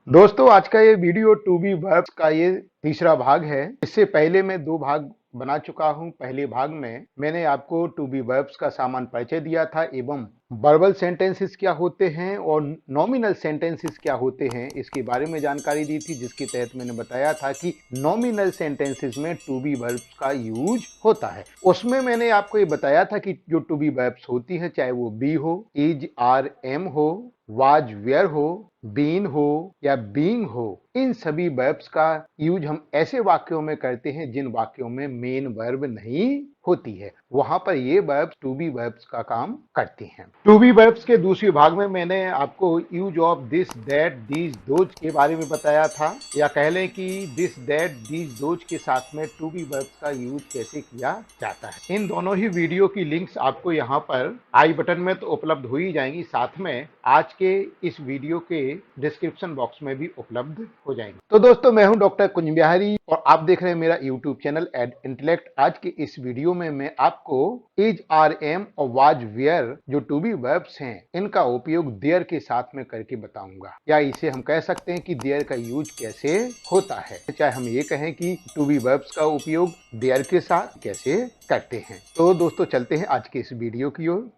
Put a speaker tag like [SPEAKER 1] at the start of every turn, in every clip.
[SPEAKER 1] दोस्तों आज का ये वीडियो टू बी वर्ब्स का ये तीसरा भाग है। इससे पहले मैं दो भाग बना चुका हूं। पहले भाग में मैंने आपको टू बी वर्ब्स का सामान्य परिचय दिया था एवं वर्बल सेंटेंसेस क्या होते हैं और नॉमिनल सेंटेंसेस क्या होते हैं इसके बारे में जानकारी दी थी, जिसके तहत मैंने बताया था कि नॉमिनल सेंटेंसेस में टू बी वर्ब्स का यूज होता है। उसमें मैंने आपको ये बताया था कि जो टू बी वर्ब्स होती है, चाहे वो बी हो, इज, आर, एम हो, वाज, वेयर हो, बीन हो या बीइंग हो, इन सभी वर्ब्स का यूज हम ऐसे वाक्यों में करते हैं जिन वाक्यों में मेन वर्ब नहीं होती है। वहां पर ये वर्ब्स टू बी वर्ब्स का काम करती हैं। टू बी वर्ब्स के दूसरे भाग में मैंने आपको use of this, that, these, those के बारे में बताया था, या कह लें कि दिस, दैट, दीज, दोज के साथ में टू बी वर्ब्स का यूज कैसे किया जाता है। इन दोनों ही वीडियो की लिंक्स आपको यहाँ पर आई बटन में तो उपलब्ध हो ही जाएंगी, साथ में आज के इस वीडियो के डिस्क्रिप्शन बॉक्स में भी उपलब्ध हो जाएंगे। तो दोस्तों, मैं हूं डॉक्टर कुंज बिहारी और आप देख रहे हैं मेरा यूट्यूब चैनल एड इंटेलेक्ट। आज के इस वीडियो में मैं आपको इज, आर, एम और वाज, वेयर जो टू बी वर्ब्स हैं, इनका उपयोग देयर के साथ में करके बताऊंगा, या इसे हम कह सकते हैं कि देयर का यूज कैसे होता है। चाहे हम ये कहें कि टू बी वर्ब्स का उपयोग देयर के साथ कैसे करते हैं। तो दोस्तों, चलते हैं आज के इस वीडियो की ओर।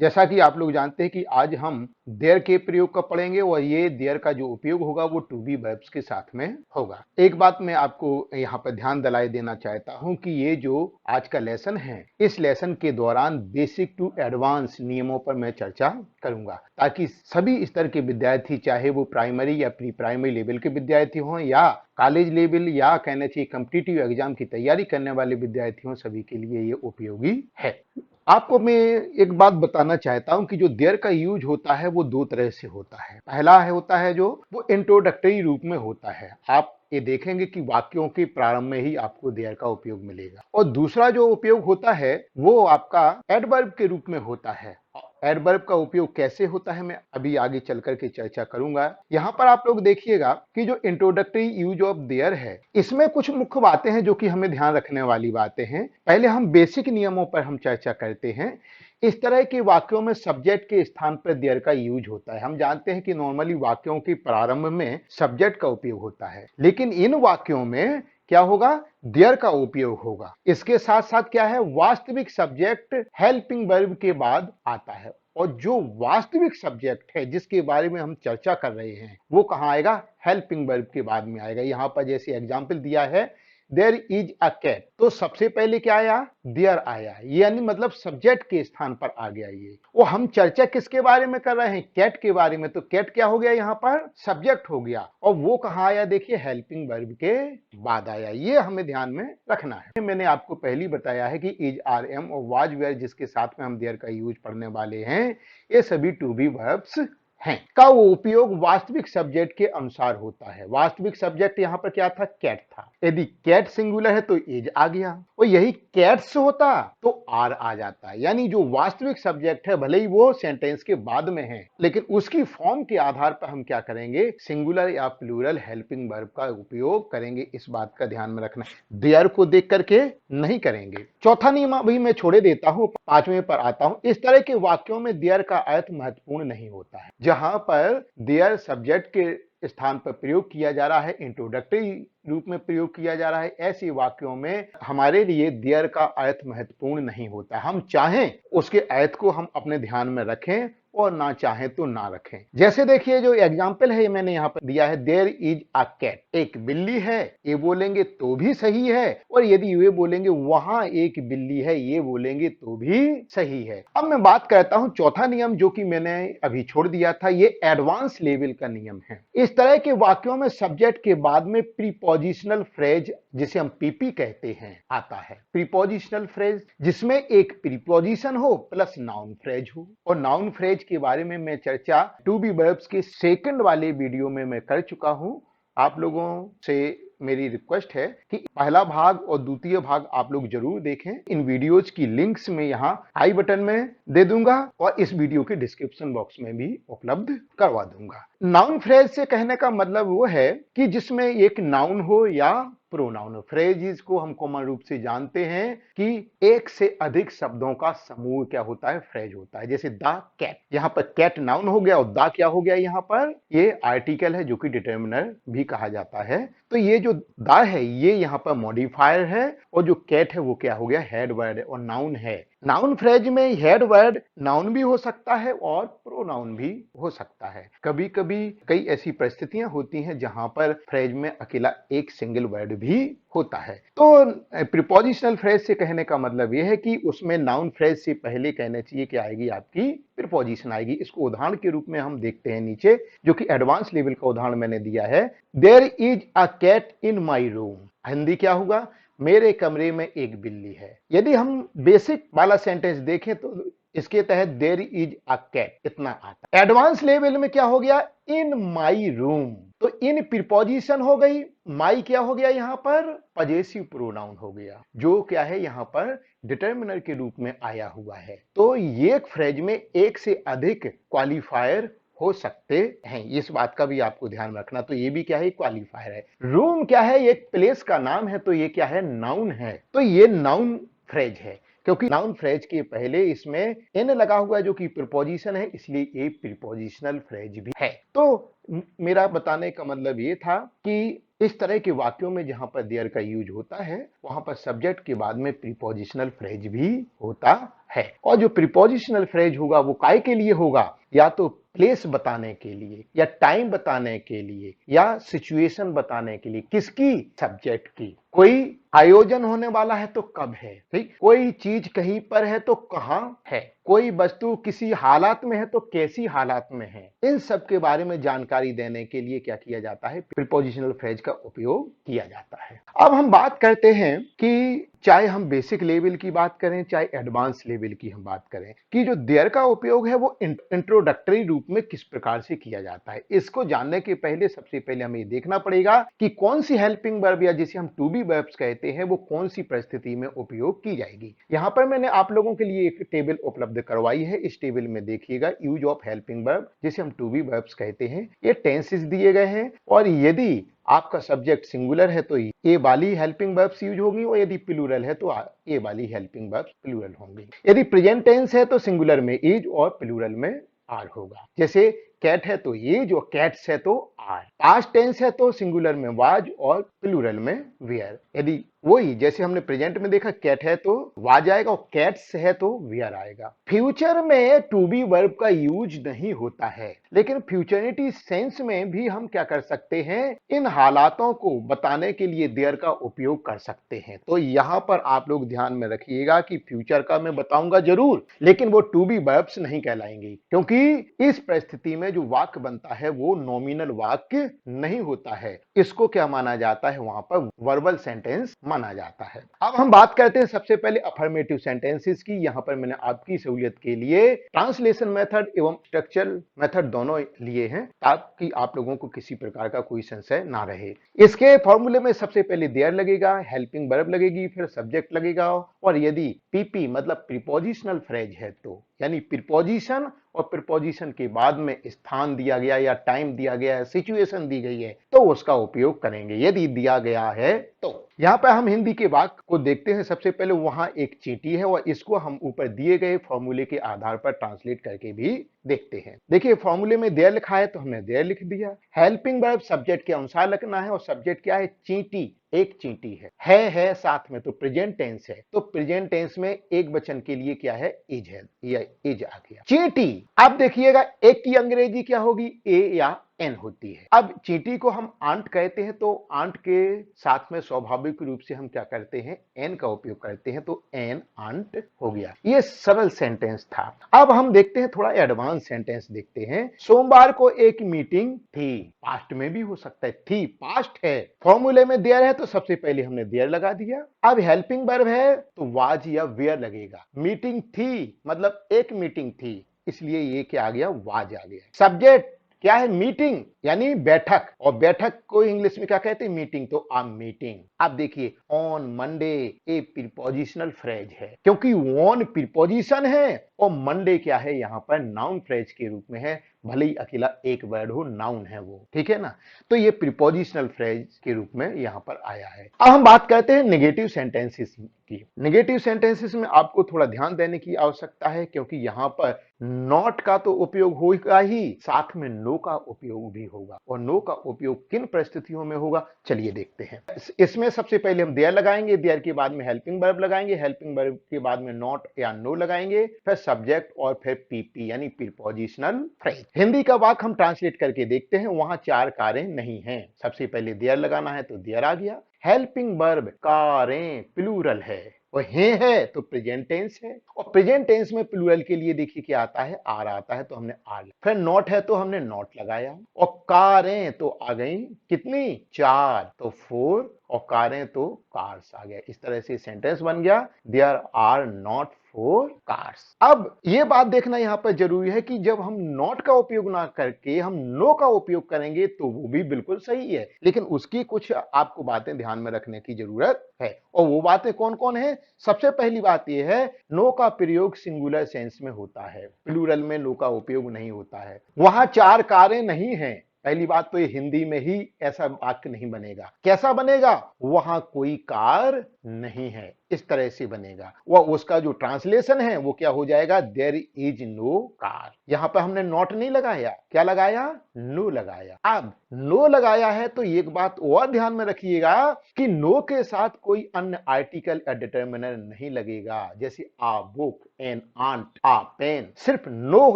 [SPEAKER 1] जैसा कि आप लोग जानते हैं कि आज हम देयर के प्रयोग का पढ़ेंगे और ये देयर का जो उपयोग होगा वो टू बी वर्ब्स के साथ में होगा। एक बात मैं आपको यहाँ पर ध्यान दिलाए देना चाहता हूँ कि ये जो आज का लेसन है, इस लेसन के दौरान बेसिक टू एडवांस नियमों पर मैं चर्चा करूंगा, ताकि सभी स्तर के विद्यार्थी, चाहे वो प्राइमरी या प्री प्राइमरी लेवल के विद्यार्थी हों या कॉलेज लेवल या कहना चाहिए कॉम्पिटिटिव एग्जाम की तैयारी करने वाले विद्यार्थी हों, सभी के लिए ये उपयोगी है। आपको मैं एक बात बताना चाहता हूं कि जो देयर का यूज होता है वो दो तरह से होता है। पहला होता है जो वो इंट्रोडक्टरी रूप में होता है। आप ये देखेंगे कि वाक्यों के प्रारंभ में ही आपको देयर का उपयोग मिलेगा। और दूसरा जो उपयोग होता है वो आपका एडवर्ब के रूप में होता है। एडवर्ब का उपयोग कैसे होता है मैं अभी आगे चल करके चर्चा करूंगा। यहां पर आप लोग देखिएगा कि जो इंट्रोडक्टरी यूज ऑफ देयर है, इसमें कुछ मुख्य बातें हैं जो कि हमें ध्यान रखने वाली बातें हैं। पहले हम बेसिक नियमों पर हम चर्चा करते हैं। इस तरह के वाक्यों में सब्जेक्ट के स्थान पर देयर का यूज होता है। हम जानते हैं कि नॉर्मली वाक्यों के प्रारंभ में सब्जेक्ट का उपयोग होता है, लेकिन इन वाक्यों में क्या होगा, देयर का उपयोग होगा। इसके साथ साथ क्या है, वास्तविक सब्जेक्ट हेल्पिंग वर्ब के बाद आता है। और जो वास्तविक सब्जेक्ट है जिसके बारे में हम चर्चा कर रहे हैं वो कहां आएगा, हेल्पिंग वर्ब के बाद में आएगा। यहां पर जैसे एग्जांपल दिया है, देयर इज अ कैट, तो सबसे पहले क्या आया, देयर आया, यानी मतलब सब्जेक्ट के स्थान पर आ गया ये। वो हम चर्चा किसके बारे में कर रहे हैं, कैट के बारे में, तो कैट क्या हो गया, यहाँ पर सब्जेक्ट हो गया। और वो कहां आया, देखिए हेल्पिंग वर्ब के बाद आया। ये हमें ध्यान में रखना है। मैंने आपको पहले बताया है कि इज, आर, एम और वाज, वेयर जिसके साथ में हम देयर का यूज पढ़ने वाले हैं, ये सभी टू बी वर्ब्स हैं का वो उपयोग वास्तविक सब्जेक्ट के अनुसार होता है। वास्तविक सब्जेक्ट यहां पर क्या था, कैट था। यदि कैट सिंगुलर है तो इज आ गया, और यही कैट्स होता तो आर आ जाता। यानी जो वास्तविक सब्जेक्ट है भले ही वो सेंटेंस के बाद में है, लेकिन उसकी फॉर्म के आधार पर हम क्या करेंगे, सिंगुलर या प्लूरल हेल्पिंग वर्ब का उपयोग करेंगे। इस बात का ध्यान में रखना, देयर को देख करके नहीं करेंगे। चौथा नियम अभी मैं छोड़े देता हूं, पांचवें पर आता हूं। इस तरह के वाक्यों में देयर का अर्थ महत्वपूर्ण नहीं होता है। जहां पर देयर सब्जेक्ट के स्थान पर प्रयोग किया जा रहा है, इंट्रोडक्टरी रूप में प्रयोग किया जा रहा है, ऐसे वाक्यों में हमारे लिए देयर का अर्थ महत्वपूर्ण नहीं होता। हम चाहें उसके अर्थ को हम अपने ध्यान में रखें और ना चाहें तो ना रखें। जैसे देखिए जो एग्जाम्पल है मैंने यहाँ पर दिया है, देयर इज अ कैट, एक बिल्ली है, ये बोलेंगे तो भी सही है, और यदि ये बोलेंगे वहां एक बिल्ली है, ये बोलेंगे तो भी सही है। अब मैं बात करता हूं चौथा नियम जो कि मैंने अभी छोड़ दिया था, ये एडवांस लेवल का नियम है। इस तरह के वाक्यों में सब्जेक्ट के बाद में प्रीपोजिशनल फ्रेज, जिसे हम पीपी कहते हैं, आता है। प्रीपोजिशनल फ्रेज जिसमें एक प्रीपोजिशन हो प्लस नाउन फ्रेज हो। और नाउन फ्रेज के बारे में मैं चर्चा टू बी वर्ब्स के सेकंड वाले वीडियो में मैं कर चुका हूं। आप लोगों से मेरी रिक्वेस्ट है कि पहला भाग और द्वितीय भाग आप लोग जरूर देखें। इन वीडियोज की लिंक्स में यहाँ आई बटन में दे दूंगा और इस वीडियो के डिस्क्रिप्शन बॉक्स में भी उपलब्ध करवा दूंगा। नाउन फ्रेज से कहने का मतलब वो है कि जिसमें एक नाउन हो या प्रोनाउन। फ्रेजेस को हम कॉमन रूप से जानते हैं कि एक से अधिक शब्दों का समूह क्या होता है, फ्रेज होता है। जैसे द कैट, यहां पर कैट नाउन हो गया और द क्या हो गया, यहां पर ये आर्टिकल है जो कि डिटर्मिनर भी कहा जाता है। तो ये जो द है ये यहां पर मॉडिफायर है और जो कैट है वो क्या हो गया, हेड वर्ड और नाउन है। नाउन फ्रेज में हेड वर्ड नाउन भी हो सकता है और प्रोनाउन भी हो सकता है। कभी कभी कई ऐसी परिस्थितियां होती हैं जहां पर फ्रेज में अकेला एक सिंगल वर्ड भी होता है। तो प्रीपोजिशनल फ्रेज से कहने का मतलब यह है कि उसमें नाउन फ्रेज से पहले कहना चाहिए कि आएगी आपकी प्रीपोजिशन आएगी। इसको उदाहरण के रूप में हम देखते हैं नीचे, जो कि एडवांस लेवल का उदाहरण मैंने दिया है। There is a cat in my room. Hindi क्या होगा, मेरे कमरे में एक बिल्ली है। यदि हम बेसिक वाला सेंटेंस देखें तो इसके तहत देयर इज अ कैट इतना आता है। एडवांस लेवल में क्या हो गया, इन माई रूम। तो इन प्रीपोजिशन हो गई, माई क्या हो गया, यहां पर पजेसिव प्रोनाउन हो गया, जो क्या है यहां पर डिटर्मिनर के रूप में आया हुआ है। तो ये फ्रेज में एक से अधिक क्वालिफायर हो सकते हैं, इस बात का भी आपको ध्यान रखना। तो ये भी क्या है, क्वालिफायर है। रूम क्या है, एक प्लेस का नाम है, तो ये क्या है, नाउन है। तो ये नाउन फ्रेज है, क्योंकि नाउन फ्रेज के पहले इसमें एन लगा हुआ है जो कि प्रीपोजिशन है, इसलिए ये प्रीपोजिशनल फ्रेज भी है। तो मेरा बताने का मतलब ये था कि इस तरह के वाक्यों में जहां पर देयर का यूज होता है वहां पर सब्जेक्ट के बाद में प्रीपोजिशनल फ्रेज भी होता है। और जो प्रीपोजिशनल फ्रेज होगा वो काय के लिए होगा, या तो प्लेस बताने के लिए, या टाइम बताने के लिए, या सिचुएशन बताने के लिए। किसकी, सब्जेक्ट की। कोई आयोजन होने वाला है तो कब है, ठीक। कोई चीज कहीं पर है तो कहां है। कोई वस्तु किसी हालात में है तो कैसी हालात में है। इन सब के बारे में जानकारी देने के लिए क्या किया जाता है, प्रीपोजिशनल फ्रेज का उपयोग किया जाता है। अब हम बात करते हैं कि चाहे हम बेसिक लेवल की बात करें चाहे एडवांस लेवल की हम बात करें, कि जो देयर का उपयोग है वो इंट्रोडक्टरी रूप में किस प्रकार से किया जाता है। इसको जानने के पहले सबसे पहले हमें देखना पड़ेगा कि कौन सी हेल्पिंग वर्ब या जिसे हम टू बी वर्ब्स कहते हैं वो कौन सी परिस्थिति में उपयोग की जाएगी। यहां पर मैंने आप लोगों के लिए एक टेबल उपलब्ध करवाई है। इस टेबल में देखिएगा यूज ऑफ हेल्पिंग वर्ब जिसे हम टू बी वर्ब्स कहते हैं, ये टेंसेस दिए गए हैं। और यदि आपका सब्जेक्ट सिंगुलर है तो ए वाली हेल्पिंग वर्ब्स यूज होगी, और यदि प्लूरल है तो ए वाली हेल्पिंग वर्ब्स प्लूरल होंगी। यदि प्रेजेंट टेंस है तो सिंगुलर में इज और प्लूरल में आर होगा। जैसे कैट है तो इज और कैट्स है तो आर। पास्ट टेंस है तो सिंगुलर में वाज और प्लूरल में वेयर। यदि वही जैसे हमने प्रेजेंट में देखा, कैट है तो वाज आएगा और कैट्स है तो वेयर आएगा। फ्यूचर में टू बी वर्ब का यूज नहीं होता है, लेकिन फ्यूचरिटी सेंस में भी हम क्या कर सकते हैं, इन हालातों को बताने के लिए देयर का उपयोग कर सकते हैं। तो यहां पर आप लोग ध्यान में रखिएगा कि फ्यूचर का मैं बताऊंगा जरूर, लेकिन वो टू बी वर्ब्स नहीं कहलाएंगे, क्योंकि इस परिस्थिति में जो वाक्य बनता है वो नॉमिनल वाक्य नहीं होता है। इसको क्या माना जाता है, वहां पर वर्बल सेंटेंस माना जाता है। अब हम बात करते हैं सबसे पहले अफर्मेटिव सेंटेंसेस की। यहां पर मैंने आपकी सहूलियत के लिए ट्रांसलेशन मेथड एवं स्ट्रक्चरल मेथड दोनों लिए हैं, ताकि आप लोगों को किसी प्रकार का कोई संशय ना रहे। इसके फॉर्मूले में सबसे पहले देयर लगेगा, हेल्पिंग वर्ब लगेगी, फिर सब्जेक्ट लगेगा, और यदि पीपी मतलब प्रीपोजिशनल फ्रेज है तो यानी प्रीपोजिशन और प्रीपोजिशन के बाद में स्थान दिया गया या टाइम दिया गया है, सिचुएशन दी गई है, तो उसका उपयोग करेंगे। यदि दिया गया है तो यहां पर हम हिंदी के वाक्य को देखते हैं। सबसे पहले वहां एक चींटी है और इसको हम ऊपर दिए गए फॉर्मूले के आधार पर ट्रांसलेट करके भी देखते हैं। देखिए फॉर्मूले में देयर लिखा है तो हमने देयर लिख दिया। हेल्पिंग वर्ब सब्जेक्ट के अनुसार लिखना है, और सब्जेक्ट क्या है, चींटी, एक चींटी है साथ में, तो प्रेजेंट टेंस है, तो प्रेजेंट टेंस में एक वचन के लिए क्या है, इज है, या इज आ गया। चींटी, अब देखिएगा एक की अंग्रेजी क्या होगी, ए या एन होती है। अब चींटी को हम आंट कहते हैं, तो आंट के साथ में स्वाभाविक रूप से हम क्या करते हैं, एन का उपयोग करते हैं, तो एन आंट हो गया। ये सरल सेंटेंस था। अब हम देखते हैं थोड़ा एडवांस सेंटेंस देखते हैं। सोमवार को एक मीटिंग थी, पास्ट में भी हो सकता है, थी पास्ट है। फॉर्मूले में देयर है तो सबसे पहले हमने देयर लगा दिया। अब हेल्पिंग वर्ब है तो वाज या वेयर लगेगा। मीटिंग थी मतलब एक मीटिंग थी, इसलिए ये क्या आ गया, वाज आ गया। सब्जेक्ट क्या है, मीटिंग यानी बैठक, और बैठक को इंग्लिश में क्या कहते हैं, मीटिंग, तो आ मीटिंग। अब देखिए on Monday, A prepositional phrase है, क्योंकि ऑन प्रीपोजिशन है और मंडे क्या है, यहाँ पर नाउन फ्रेज के रूप में है, भले ही अकेला एक वर्ड हो, नाउन है वो, ठीक है ना। तो ये प्रीपोजिशनल फ्रेज के रूप में यहां पर आया है। अब हम बात करते हैं नेगेटिव सेंटेंसेस की। नेगेटिव सेंटेंसेस में आपको थोड़ा ध्यान देने की आवश्यकता है, क्योंकि यहां पर नॉट का तो उपयोग होगा ही, साथ में नो का उपयोग भी होगा। और नो का उपयोग किन परिस्थितियों में होगा, चलिए देखते हैं। इसमें सबसे पहले हम देयर लगाएंगे, देयर के बाद में हेल्पिंग वर्ब लगाएंगे, हेल्पिंग वर्ब के बाद में नॉट या नो लगाएंगे, फिर सब्जेक्ट और फिर पीपी यानी प्रीपोजिशनल फ्रेज। हिंदी का वाक्य हम ट्रांसलेट करके देखते हैं, वहां चार कारें नहीं हैं। सबसे पहले देयर लगाना है तो देयर आ गया। हेल्पिंग वर्ब कारें प्लूरल है, और है तो प्रेजेंट टेंस है, और प्रेजेंट टेंस में प्लूरल के लिए देखिए क्या आता है, आर आता है, तो हमने आर। फिर नॉट है तो हमने नॉट लगाया, और कारें तो आ गई कितनी, चार, तो फोर, और कारें तो कार्स आ गया। इस तरह से सेंटेंस बन गया, there are not four cars. अब यह बात देखना यहां पर जरूरी है कि जब हम नॉट का उपयोग ना करके हम नो का उपयोग करेंगे तो वो भी बिल्कुल सही है, लेकिन उसकी कुछ आपको बातें ध्यान में रखने की जरूरत है। और वो बातें कौन कौन है, सबसे पहली बात यह है, नो का प्रयोग सिंगुलर सेंस में होता है, प्लूरल में नो का उपयोग नहीं होता है। वहां चार कारें नहीं हैं, पहली बात तो ये हिंदी में ही ऐसा वाक्य नहीं बनेगा। कैसा बनेगा, वहां कोई कार नहीं है, इस तरह से बनेगा। वह उसका जो ट्रांसलेशन है वो क्या हो जाएगा, देयर इज नो कार। यहां पर हमने नॉट नहीं लगाया, क्या लगाया, नो लगाया। अब नो लगाया है तो एक बात और ध्यान में रखिएगा कि नो के साथ कोई अन्य आर्टिकल या डिटर्मिनर नहीं लगेगा, जैसे आ बुक, एन आंट, आ पेन। सिर्फ नो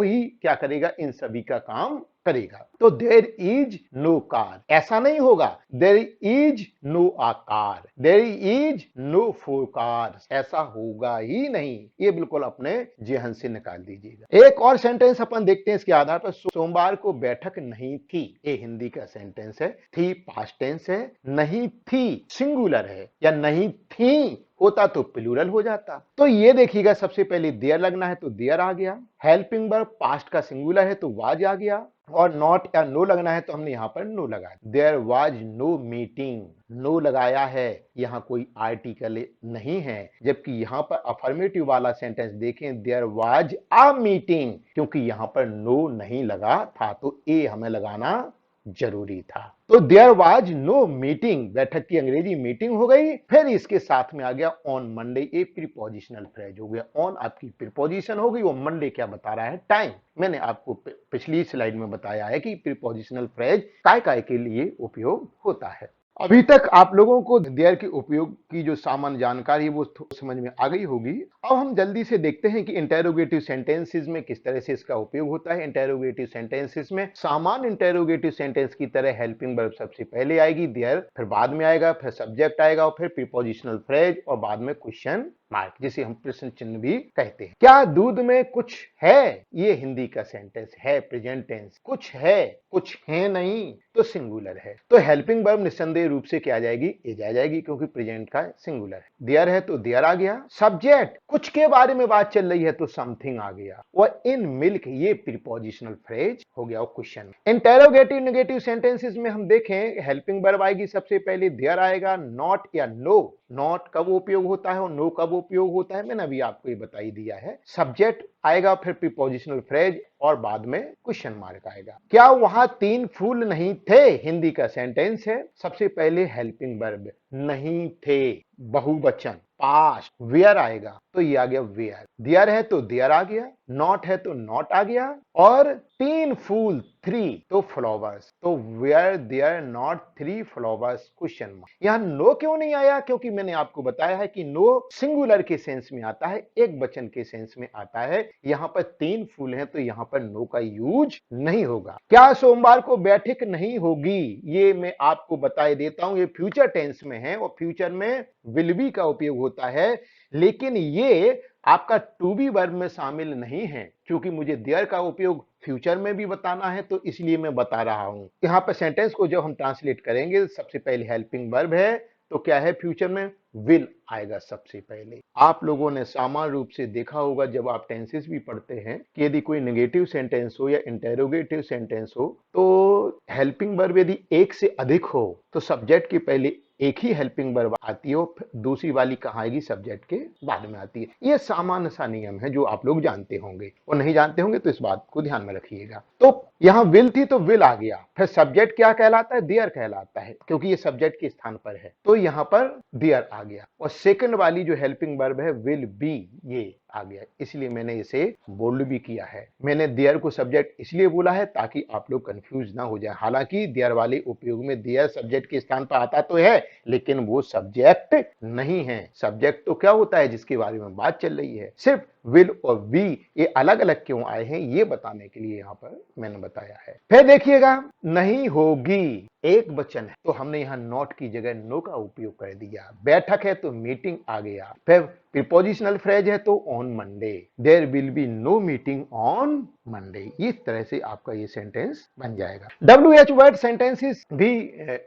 [SPEAKER 1] ही क्या करेगा, इन सभी का काम करेगा। तो देयर इज नो कार ऐसा नहीं होगा, there is no a car, there is no four cars, ऐसा होगा ही नहीं। ये बिल्कुल अपने जेहन से निकाल दीजिएगा। एक और सेंटेंस अपन देखते हैं इसके आधार पर। सोमवार को बैठक नहीं थी, ये हिंदी का सेंटेंस है। थी पास्ट टेंस है, नहीं थी सिंगुलर है, या नहीं थी होता तो प्लूरल हो जाता। तो ये देखिएगा, सबसे पहले देयर लगना है तो देयर आ गया, हेल्पिंग वर्ब पास्ट का सिंगुलर है तो वाज आ गया, और नॉट या नो लगना है तो हमने यहां पर नो लगाया। There was no meeting, no लगाया है, यहां कोई आर्टिकल नहीं है। जबकि यहां पर अफर्मेटिव वाला सेंटेंस देखें, देयर वाज अ मीटिंग, क्योंकि यहां पर नो नहीं लगा था तो ए हमें लगाना जरूरी था। तो देयर वाज नो मीटिंग, बैठक की अंग्रेजी मीटिंग हो गई। फिर इसके साथ में आ गया ऑन मंडे, एक प्रीपोजिशनल फ्रेज हो गया। ऑन आपकी प्रीपोजिशन हो गई, और मंडे क्या बता रहा है, टाइम। मैंने आपको पिछली स्लाइड में बताया है कि प्रीपोजिशनल फ्रेज काय काय के लिए उपयोग होता है। अभी तक आप लोगों को देयर के उपयोग की जो सामान्य जानकारी वो समझ में आ गई होगी। अब हम जल्दी से देखते हैं कि इंटेरोगेटिव सेंटेंसेस में किस तरह से इसका उपयोग होता है। इंटेरोगेटिव सेंटेंसेस में सामान्य इंटेरोगेटिव सेंटेंस की तरह हेल्पिंग वर्ब सबसे पहले आएगी, देयर, फिर बाद में आएगा, फिर सब्जेक्ट आएगा, और फिर प्रीपोजिशनल फ्रेज, और बाद में क्वेश्चन मार्क, जिसे हम प्रश्न चिन्ह भी कहते हैं। क्या दूध में कुछ है, ये हिंदी का सेंटेंस है, प्रेजेंट टेंस। कुछ है, कुछ है नहीं तो सिंगुलर है। तो हेल्पिंग वर्ब निस्संदेह रूप से क्या आ जाएगी, एज आ जाएगी, क्योंकि प्रेजेंट का सिंगुलर है। देयर है तो देयर आ गया। सब्जेक्ट, कुछ के बारे में बात चल रही है तो समथिंग आ गया। और इन मिल्क, ये प्रीपोजिशनल फ्रेज हो गया। और क्वेश्चन इंटेरोगेटिव नेगेटिव सेंटेंसेस में हम देखें, हेल्पिंग वर्ब आएगी सबसे पहले, देयर आएगा, नॉट या नो। नॉट कब उपयोग होता है और नो कब उपयोग होता है मैंने अभी आपको ये बता ही दिया है। सब्जेक्ट आएगा, फिर प्रीपोजिशनल फ्रेज, और बाद में क्वेश्चन मार्क आएगा। क्या वहां तीन फूल नहीं थे, हिंदी का सेंटेंस है। सबसे पहले हेल्पिंग वर्ब, नहीं थे, बहुवचन, पास्ट, वेयर आएगा, तो ये आ गया वेयर। देयर है तो देयर आ गया, नॉट है तो नॉट आ गया, और तीन फूल, थ्री, तो फ्लावर्स, तो were there not three flowers, question mark. यहां नो क्यों नहीं आया, क्योंकि मैंने आपको बताया है कि नो सिंगुलर के सेंस में आता है, एक वचन के सेंस में आता है। यहां पर तीन फूल हैं तो यहां पर नो का यूज नहीं होगा। क्या सोमवार को बैठक नहीं होगी, ये मैं आपको बता देता हूं, ये फ्यूचर टेंस में है, और फ्यूचर में विल बी का उपयोग होता है, लेकिन ये आपका टू बी वर्ब में शामिल नहीं है, क्योंकि मुझे देयर का उपयोग फ्यूचर में भी बताना है, तो इसलिए मैं बता रहा हूं। यहां पर सेंटेंस को जब हम ट्रांसलेट करेंगे, सबसे पहले हेल्पिंग वर्ब है, तो क्या है, फ्यूचर में विल आएगा सबसे पहले। आप लोगों ने सामान्य रूप से देखा होगा जब आप टेंसेस भी पढ़ते हैं कि यदि कोई नेगेटिव सेंटेंस हो या इंटेरोगेटिव सेंटेंस हो, तो हेल्पिंग वर्ब यदि एक से अधिक हो तो सब्जेक्ट के पहले एक ही हेल्पिंग वर्ब आती है और दूसरी वाली कहाँ आएगी, सब्जेक्ट के बाद में आती है। ये सामान्य सा नियम है जो आप लोग जानते होंगे, और नहीं जानते होंगे तो इस बात को ध्यान में रखिएगा। तो यहाँ विल थी तो विल आ गया, फिर सब्जेक्ट क्या कहलाता है, देयर कहलाता है, क्योंकि ये सब्जेक्ट के स्थान पर है, तो यहाँ पर देयर आ गया। और सेकंड वाली जो हेल्पिंग वर्ब है विल बी, ये आ गया, इसलिए मैंने इसे बोल्ड भी किया है। मैंने देयर को सब्जेक्ट इसलिए बोला है ताकि आप लोग कंफ्यूज ना हो जाए। हालांकि देयर वाले उपयोग में देयर सब्जेक्ट के स्थान पर आता तो है, लेकिन वो सब्जेक्ट नहीं है। सब्जेक्ट तो क्या होता है जिसके बारे में बात चल रही है। सिर्फ विल और वी ये अलग अलग क्यों आए हैं ये बताने के लिए यहां पर मैंने बताया है। फिर देखिएगा, नहीं होगी एक वचन है तो हमने यहां नॉट की जगह नो का उपयोग कर दिया। बैठक है तो मीटिंग आ गया। फिर प्रीपोजिशनल फ्रेज है तो on Monday, there will be no meeting on Monday. इस तरह से आपका ये सेंटेंस बन जाएगा। WH वर्ड सेंटेंसेस भी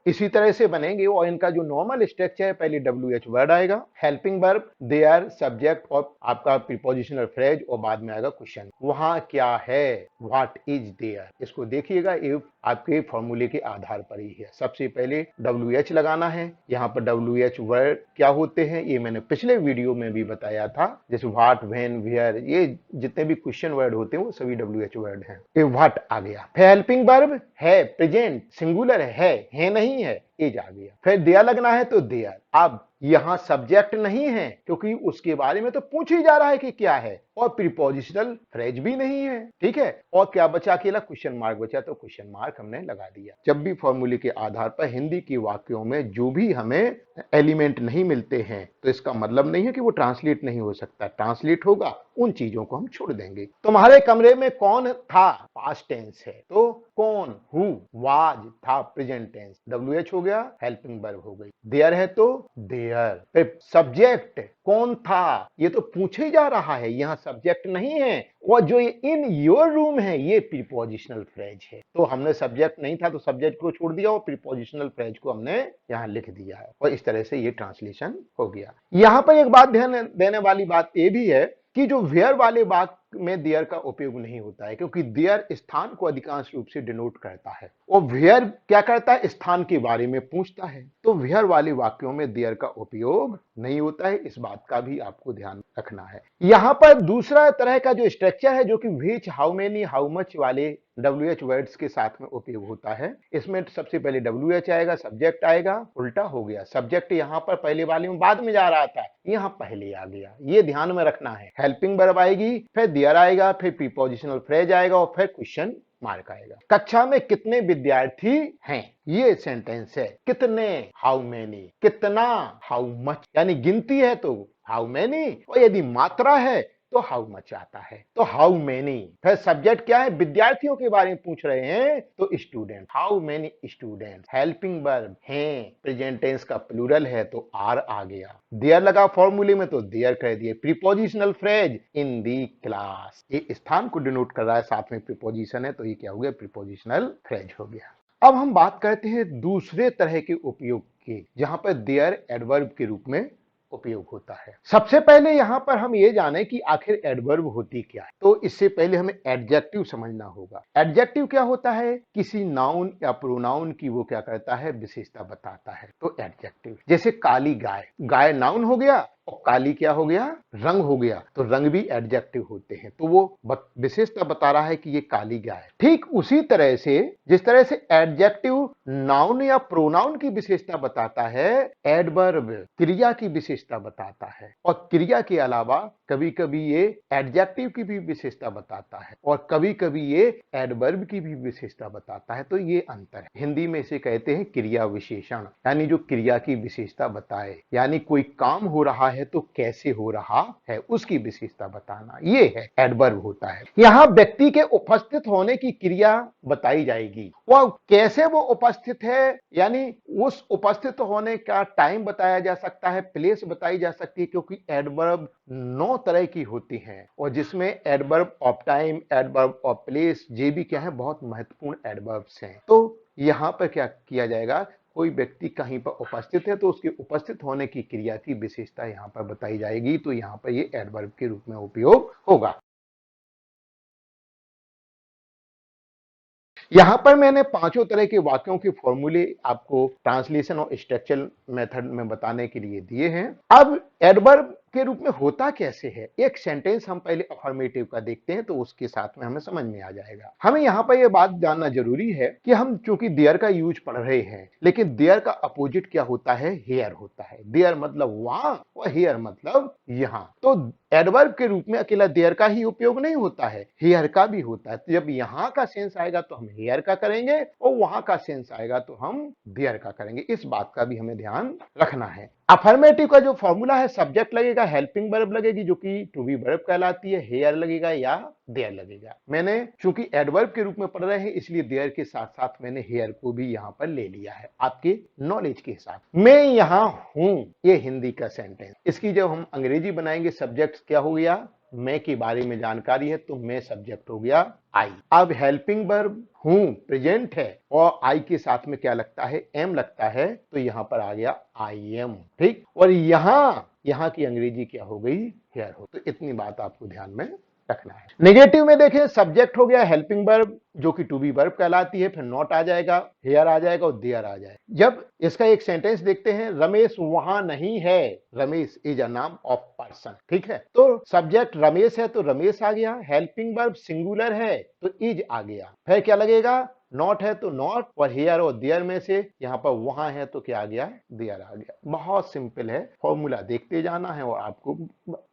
[SPEAKER 1] इसी तरह से बनेंगे, और इनका जो नॉर्मल स्ट्रक्चर है, पहले WH वर्ड आएगा, हेल्पिंग वर्ब, देयर, सब्जेक्ट और आपका प्रीपोजिशनल फ्रेज, और बाद में आएगा क्वेश्चन, वहां क्या है, व्हाट इज देयर। इसको देखिएगा, ये आपके फॉर्मूले के आधार पर ही है। सबसे पहले WH लगाना है। यहाँ पर WH वर्ड क्या होते हैं ये मैंने पिछले वीडियो में भी बताया था, जैसे व्हाट, व्हेन, वेयर, ये जितने भी क्वेश्चन वर्ड होते हैं वो सभी WH वर्ड हैं। ये व्हाट आ गया। फिर हेल्पिंग वर्ब है, प्रेजेंट सिंगुलर है नहीं है, इज आ गया। फिर देयर लगना है तो देयर। अब यहां सब्जेक्ट नहीं है क्योंकि उसके बारे में तो पूछ ही जा रहा है कि क्या है, और प्रीपोजिशनल फ्रेज भी नहीं है, ठीक है। और क्या बचा, अकेला क्वेश्चन मार्क बचा, तो क्वेश्चन मार्क हमने लगा दिया। जब भी फॉर्मूले के आधार पर हिंदी के वाक्यों में जो भी हमें एलिमेंट नहीं मिलते हैं तो इसका मतलब नहीं है कि वो ट्रांसलेट नहीं हो सकता, ट्रांसलेट होगा, उन चीजों को हम छोड़ देंगे। तुम्हारे कमरे में कौन था, पास्ट टेंस है, तो कौन, हु, वाज था, प्रेजेंट टेंस, WH हो गया, हेल्पिंग वर्ब हो गई, देयर है तो देयर। फिर सब्जेक्ट कौन था, ये तो पूछे जा रहा है, यहां सब्जेक्ट नहीं है, और जो ये इन योर रूम है ये प्रीपोजिशनल फ्रेज है, तो हमने सब्जेक्ट नहीं था तो सब्जेक्ट को छोड़ दिया और प्रीपोजिशनल फ्रेज को हमने यहां लिख दिया है, और इस तरह से ये ट्रांसलेशन हो गया। यहां पर एक बात ध्यान देने वाली बात ये भी है कि जो वेयर वाले वाक्य में देयर का उपयोग नहीं होता है, क्योंकि देयर स्थान को अधिकांश रूप से डिनोट करता है, और वेयर क्या करता है, स्थान के बारे में पूछता है। तो वेयर वाले वाक्यों में देयर का उपयोग नहीं होता है, इस बात का भी आपको ध्यान रखना है। यहां पर दूसरा तरह का जो स्ट्रक्चर है, जो कि which, how many, how much वाले WH वर्ड्स के साथ में उपयोग होता है, इसमें सबसे पहले WH आएगा, सब्जेक्ट आएगा, उल्टा हो गया, सब्जेक्ट यहां पर पहले वाले में बाद में जा रहा था, यहां पहले आ गया, ये ध्यान में रखना है। हेल्पिंग वर्ब आएगी, फिर देयर आएगा, फिर प्रीपोजिशनल फ्रेज आएगा, और फिर क्वेश्चन मार्क आएगा। कक्षा में कितने विद्यार्थी हैं, ये सेंटेंस है, कितने, हाउ मेनी, कितना, हाउ मच, यानी गिनती है तो हाउ मेनी, और यदि मात्रा है तो हाउ मच आता है, तो हाउ मेनी। फिर सब्जेक्ट क्या है, विद्यार्थियों के बारे में पूछ रहे हैं तो student, how many student. Helping verb हैं, प्रेजेंट टेंस का प्लूरल है तो आर आ गया। देयर लगा फॉर्मूले में तो देयर कह दिए। प्रीपोजिशनल फ्रेज, इन दी क्लास, ये स्थान को डिनोट कर रहा है, साथ में प्रीपोजिशन है तो ये क्या हो गया, प्रीपोजिशनल फ्रेज हो गया। अब हम बात करते हैं दूसरे तरह के उपयोग की, जहां पर देयर एडवर्ब के रूप में उपयोग होता है। सबसे पहले यहां पर हम ये जाने कि आखिर एडवर्ब होती क्या है, तो इससे पहले हमें एडजेक्टिव समझना होगा। एडजेक्टिव क्या होता है, किसी नाउन या प्रोनाउन की वो क्या करता है, विशेषता बताता है, तो एडजेक्टिव। जैसे काली गाय, गाय नाउन हो गया और काली क्या हो गया, रंग हो गया, तो रंग भी एडजेक्टिव होते हैं, तो वो विशेषता बता रहा है कि ये काली गाय। ठीक उसी तरह से जिस तरह से एडजेक्टिव नाउन या प्रोनाउन की विशेषता बताता है, एडवर्ब क्रिया की विशेषता बताता है, और क्रिया के अलावा कभी कभी ये एडजेक्टिव की भी विशेषता बताता है, और कभी कभी ये एडवर्ब की भी विशेषता बताता है। तो ये अंतर है। हिंदी में इसे कहते हैं क्रिया विशेषण, यानी जो क्रिया की विशेषता बताए, यानी कोई काम हो रहा है तो कैसे हो रहा है उसकी विशेषता बताना, ये है एडवर्ब होता है। यहां व्यक्ति के उपस्थित होने की क्रिया बताई जाएगी, वह कैसे वो उपस्थित है, यानी उस उपस्थित होने का टाइम बताया जा सकता है, प्लेस बताई जा सकती है, क्योंकि एडवर्ब 9 तरह की होती हैं, और जिसमें adverb of time, adverb of place, ये भी क्या है, बहुत महत्वपूर्ण एडवर्ब्स हैं। तो यहां पर क्या किया जाएगा, कोई व्यक्ति कहीं पर उपस्थित है तो उसके उपस्थित होने की क्रिया की विशेषता यहां पर बताई जाएगी, तो यहां पर ये एडवर्ब के रूप में उपयोग होगा। यहां पर मैंने पांचों तरह के वाक्यों के फॉर्मूले आपको ट्रांसलेशन और स्ट्रक्चरल मेथड में बताने के लिए दिए हैं। अब एडवर्ब के रूप में होता कैसे है, एक सेंटेंस हम पहले अफर्मेटिव का देखते हैं तो उसके साथ में हमें समझ में आ जाएगा। हमें यहां पर यह बात जानना जरूरी है कि हम चूंकि देयर का यूज पढ़ रहे हैं, लेकिन देयर का अपोजिट क्या होता है, हेयर होता है। देयर मतलब वहां और हेयर मतलब यहां। तो एडवर्ब के रूप में अकेला देयर का ही उपयोग नहीं होता है, हेयर का भी होता है। तो जब यहां का सेंस आएगा तो हम हेयर का करेंगे और वहां का सेंस आएगा तो हम देयर का करेंगे। इस बात का भी हमें ध्यान रखना है। अफर्मेटिव का जो फॉर्मूला है, सब्जेक्ट लगेगा, हेल्पिंग वर्ब लगेगी जो कि टू बी वर्ब कहलाती है, हेयर लगेगा या देयर लगेगा। मैंने चूंकि एडवर्ब के रूप में पढ़ रहे हैं इसलिए देयर के साथ साथ मैंने हेयर को भी यहां पर ले लिया है आपके नॉलेज के हिसाब। मैं यहां हूं, ये हिंदी का सेंटेंस। इसकी जब हम अंग्रेजी बनाएंगे, सब्जेक्ट क्या हो गया, मैं के बारे में जानकारी है तो मैं सब्जेक्ट हो गया आई। अब हेल्पिंग वर्ब हूं प्रेजेंट है और आई के साथ में क्या लगता है, एम लगता है, तो यहां पर आ गया आई एम। ठीक, और यहां की अंग्रेजी क्या हो गई, हेयर हो। तो इतनी बात आपको ध्यान में रखना है। नेगेटिव में देखें, सब्जेक्ट हो गया हेल्पिंग वर्ब जो कि टू बी वर्ब कहलाती है, फिर नॉट आ जाएगा, हेयर आ जाएगा और देयर आ जाएगा। जब इसका एक सेंटेंस देखते हैं, रमेश वहां नहीं है, रमेश इज अ नाम ऑफ पर्सन। ठीक है, तो सब्जेक्ट रमेश है तो रमेश आ गया, हेल्पिंग वर्ब सिंगुलर है तो इज आ गया, फिर क्या लगेगा, नॉट है तो नॉट, और हियर और देयर में से यहां पर वहां है तो क्या आ गया, देयर आ गया। बहुत सिंपल है, फॉर्मूला देखते जाना है और आपको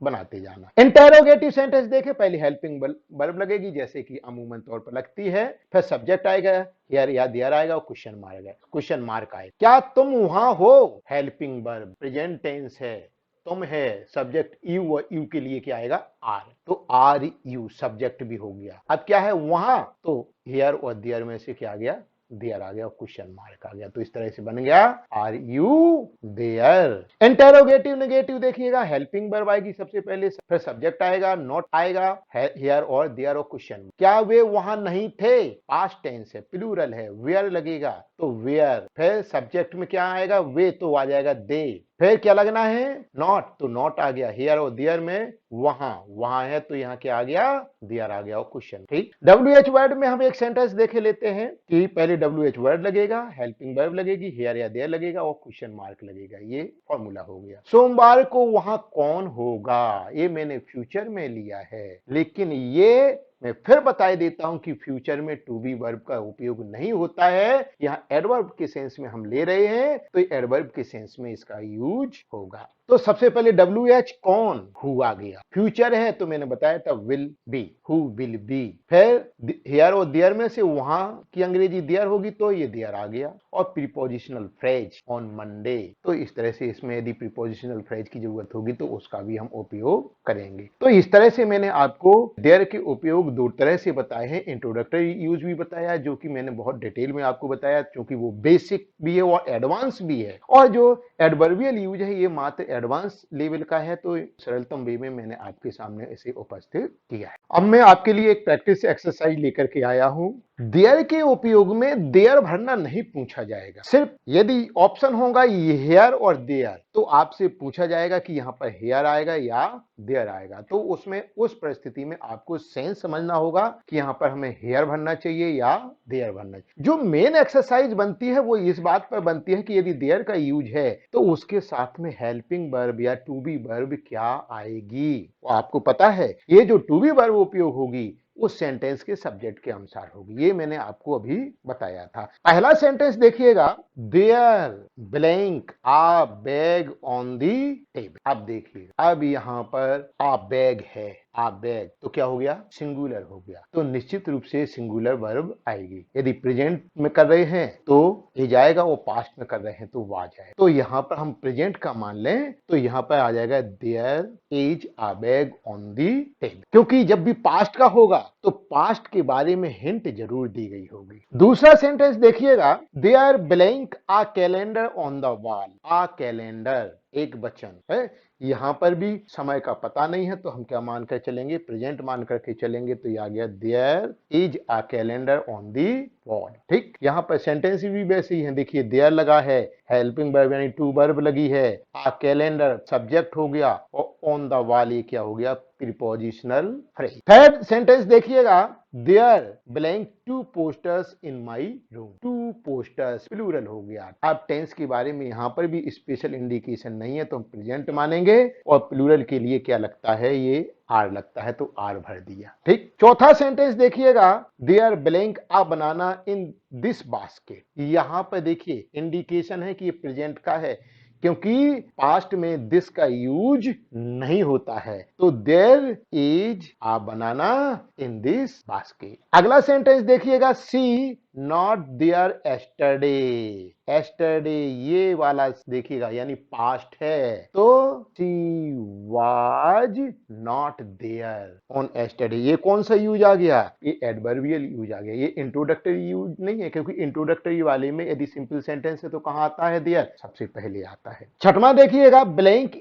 [SPEAKER 1] बनाते जाना। इंटेरोगेटिव सेंटेंस देखे, पहले हेल्पिंग वर्ब लगेगी जैसे कि अमूमन तौर पर लगती है, फिर सब्जेक्ट आएगा, हियर या देयर आएगा और क्वेश्चन मार्क आएगा। क्या तुम वहां हो, हेल्पिंग वर्ब प्रेजेंट टेंस है, तुम है सब्जेक्ट, यू और यू के लिए क्या आएगा, आर, तो आर यू सब्जेक्ट भी हो गया। अब क्या है वहां, तो हियर और देयर में से क्या आ गया, देयर आ गया और क्वेश्चन मार्क आ गया। तो इस तरह से बन गया are you there. Interrogative negative देखिएगा, हेल्पिंग वर्ब आएगी सबसे पहले, फिर सब्जेक्ट आएगा, नॉट आएगा, हियर और देयर और क्वेश्चन। क्या वे वहां नहीं थे, पास्ट टेंस है, प्लूरल है, वेयर लगेगा तो वेयर, फिर सब्जेक्ट में क्या आएगा, वे तो आ जाएगा दे, फिर क्या लगना है, नॉट, तो नॉट आ गया, हियर और देयर में वहां है तो यहां क्या आ गया, देयर आ गया और क्वेश्चन। ठीक, WH वर्ड में हम एक सेंटेंस देखे लेते हैं कि पहले WH वर्ड लगेगा, हेल्पिंग वर्ब लगेगी, हियर या देयर लगेगा और क्वेश्चन मार्क लगेगा। ये फॉर्मूला हो गया। सोमवार को वहां कौन होगा, ये मैंने फ्यूचर में लिया है, लेकिन ये मैं फिर बता देता हूं कि फ्यूचर में टू बी वर्ब का उपयोग नहीं होता है, यहां एडवर्ब के सेंस में हम ले रहे हैं तो एडवर्ब के सेंस में इसका यूज होगा। तो सबसे पहले WH कौन, हु आ गया, फ्यूचर है तो मैंने बताया था will be, who will be, फिर हियर और देयर में से वहां की अंग्रेजी देयर होगी तो ये देयर आ गया, और प्रीपोजिशनल फ्रेज ऑन मंडे, तो इस तरह से इसमें यदि प्रीपोजिशनल फ्रेज की जरूरत होगी तो उसका भी हम उपयोग करेंगे। तो इस तरह से मैंने आपको देयर के उपयोग दो तरह से बताए हैं, इंट्रोडक्टरी यूज भी बताया जो कि मैंने बहुत डिटेल में आपको बताया क्योंकि वो बेसिक भी है और एडवांस भी है, और जो एडवर्बियल यूज है ये मात्र एडवांस लेवल का है, तो सरलतम वे में मैंने आपके सामने इसे उपस्थित किया है। अब मैं आपके लिए एक प्रैक्टिस एक्सरसाइज लेकर के आया हूं। देयर के उपयोग में देयर भरना नहीं पूछा जाएगा, सिर्फ यदि ऑप्शन होगा हेयर और देयर तो आपसे पूछा जाएगा कि यहां पर हेयर आएगा या देयर आएगा, तो उसमें उस परिस्थिति में आपको सेंस समझना होगा कि यहां पर हमें हेयर भरना चाहिए या देयर भरना चाहिए। जो मेन एक्सरसाइज बनती है वो इस बात पर बनती है कि यदि देयर का यूज है तो उसके साथ में हेल्पिंग वर्ब या टू बी वर्ब क्या आएगी, वो आपको पता है। ये जो टू बी वर्ब उपयोग होगी उस सेंटेंस के सब्जेक्ट के अनुसार होगी, ये मैंने आपको अभी बताया था। पहला सेंटेंस देखिएगा, there blank a bag on the table. अब देखिए, अब यहां पर आ बैग है, आ बैग तो क्या हो गया, सिंगुलर हो गया, तो निश्चित रूप से सिंगुलर वर्ब आएगी। यदि प्रेजेंट में कर रहे हैं तो ये जाएगा, वो पास्ट में कर रहे हैं तो वो आ जाएगा। तो यहां पर हम प्रेजेंट का मान लें तो यहां पर आ जाएगा there is a bag on the table, क्योंकि जब भी पास्ट का होगा तो पास्ट के बारे में हिंट जरूर दी गई होगी। दूसरा सेंटेंस देखिएगा, there blank a calendar on the wall, a calendar एक वचन है, यहाँ पर भी समय का पता नहीं है तो हम क्या मान कर चलेंगे, प्रेजेंट मान करके चलेंगे। तो ये आ गया there is a calendar on the wall. ठीक, यहाँ पर सेंटेंस भी वैसे ही है। देखिए देयर लगा है, हेल्पिंग वर्ब यानी टू वर्ब लगी है, आ कैलेंडर सब्जेक्ट हो गया और ऑन द वॉल ये क्या हो गया, प्रीपोजिशनल फ्रेज। थर्ड सेंटेंस देखिएगा, there blank two posters in my room. Two posters plural हो गया। अब टेंस के बारे में यहाँ पर भी स्पेशल इंडिकेशन नहीं है तो हम प्रेजेंट मानेंगे और प्लूरल के लिए क्या लगता है, ये आर लगता है तो आर भर दिया। ठीक, चौथा सेंटेंस देखिएगा, there blank a banana in this basket. यहां पर देखिए इंडिकेशन है कि ये प्रेजेंट का है क्योंकि पास्ट में दिस का यूज नहीं होता है। तो there is a banana in this basket. अगला सेंटेंस देखिएगा, she not there yesterday. Yesterday ये वाला देखिएगा यानी पास्ट है तो she was not there on yesterday. ये कौन सा यूज आ गया, ये एडवर्बियल यूज आ गया। ये इंट्रोडक्टरी यूज नहीं है क्योंकि इंट्रोडक्टरी वाले में यदि सिंपल सेंटेंस है तो कहां आता है, देयर सबसे पहले आता है। छठवां देखिएगा, blank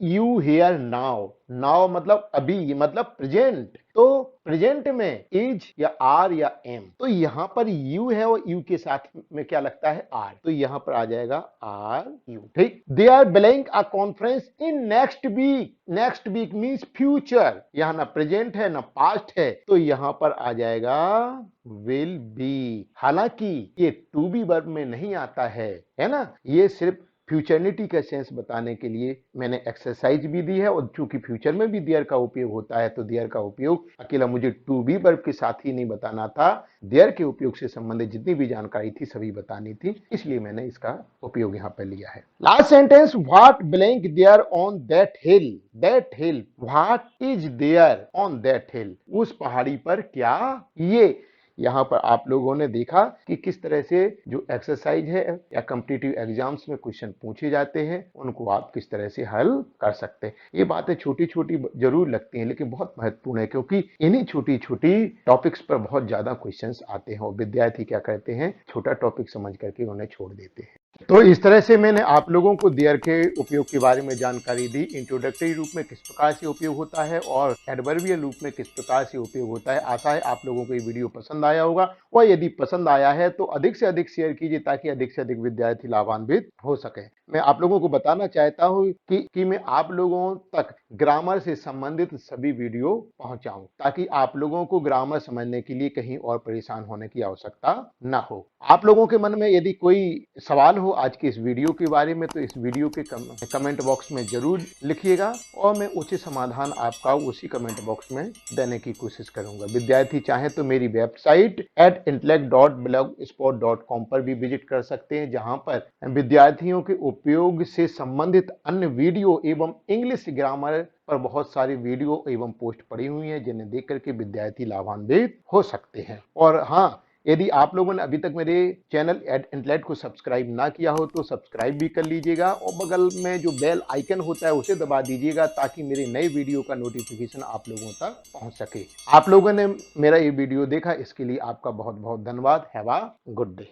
[SPEAKER 1] you here now. Now मतलब अभी, मतलब प्रेजेंट। तो प्रेजेंट में इज या आर या एम, तो यहां पर यू है और यू के साथ में क्या लगता है, आर, तो यहां पर आ जाएगा आर यू। ठीक, they are blank a conference in next week. Next week means future, यहां ना प्रेजेंट है ना पास्ट है तो यहां पर आ जाएगा विल बी। हालांकि ये टू बी वर्ब में नहीं आता है ना, ये सिर्फ फ्यूचरिटी का सेंस बताने के लिए मैंने एक्सरसाइज भी दी है। और चूंकि फ्यूचर में भी देयर का उपयोग होता है तो देयर का उपयोग अकेला मुझे टू बी वर्ब के साथ ही नहीं बताना था, देयर के उपयोग से संबंधित जितनी भी जानकारी थी सभी बतानी थी, इसलिए मैंने इसका उपयोग यहाँ पर लिया है। Last sentence, what blank there on that hill. That hill, what is there on that hill, उस पहाड़ी पर क्या ये। यहां पर आप लोगों ने देखा कि किस तरह से जो एक्सरसाइज है या कॉम्पिटिटिव एग्जाम्स में क्वेश्चन पूछे जाते हैं उनको आप किस तरह से हल कर सकते हैं। ये बातें छोटी छोटी जरूर लगती हैं लेकिन बहुत महत्वपूर्ण है क्योंकि इन्हीं छोटी छोटी टॉपिक्स पर बहुत ज्यादा क्वेश्चंस आते हैं और विद्यार्थी क्या करते हैं, छोटा टॉपिक समझ करके उन्हें छोड़ देते हैं। तो इस तरह से मैंने आप लोगों को देयर के उपयोग के बारे में जानकारी दी, इंट्रोडक्टरी रूप में किस प्रकार से उपयोग होता है और एडवर्बियल रूप में किस प्रकार से उपयोग होता है। आशा है आप लोगों को ये वीडियो पसंद आया होगा और यदि पसंद आया है तो अधिक से अधिक शेयर कीजिए ताकि अधिक से अधिक विद्यार्थी लाभान्वित हो सके। मैं आप लोगों को बताना चाहता हूं कि मैं आप लोगों तक ग्रामर से संबंधित सभी वीडियो पहुंचाऊं ताकि आप लोगों को ग्रामर समझने के लिए कहीं और परेशान होने की आवश्यकता ना हो। आप लोगों के मन में यदि कोई सवाल हो आज के इस वीडियो के बारे में तो इस वीडियो के कमेंट बॉक्स में जरूर लिखिएगा और मैं उचित समाधान आपका उसी कमेंट बॉक्स में देने की कोशिश करूंगा। विद्यार्थी चाहे तो मेरी वेबसाइट @intellect.blogspot.com पर भी विजिट कर सकते हैं जहां पर विद्यार्थियों के उपयोग से संबंधित अन्य वीडियो एवं इंग्लिश ग्रामर पर बहुत सारी वीडियो एवं पोस्ट पड़ी हुई हैं जिन्हें देख करके विद्यार्थी लाभान्वित हो सकते हैं। और हाँ, यदि आप लोगों ने अभी तक मेरे चैनल इंटेलेक्ट को सब्सक्राइब ना किया हो तो सब्सक्राइब भी कर लीजिएगा और बगल में जो बेल आइकन होता है उसे दबा दीजिएगा ताकि मेरे नए वीडियो का नोटिफिकेशन आप लोगों तक पहुंच सके। आप लोगों ने मेरा ये वीडियो देखा इसके लिए आपका बहुत बहुत धन्यवाद। Have a good day.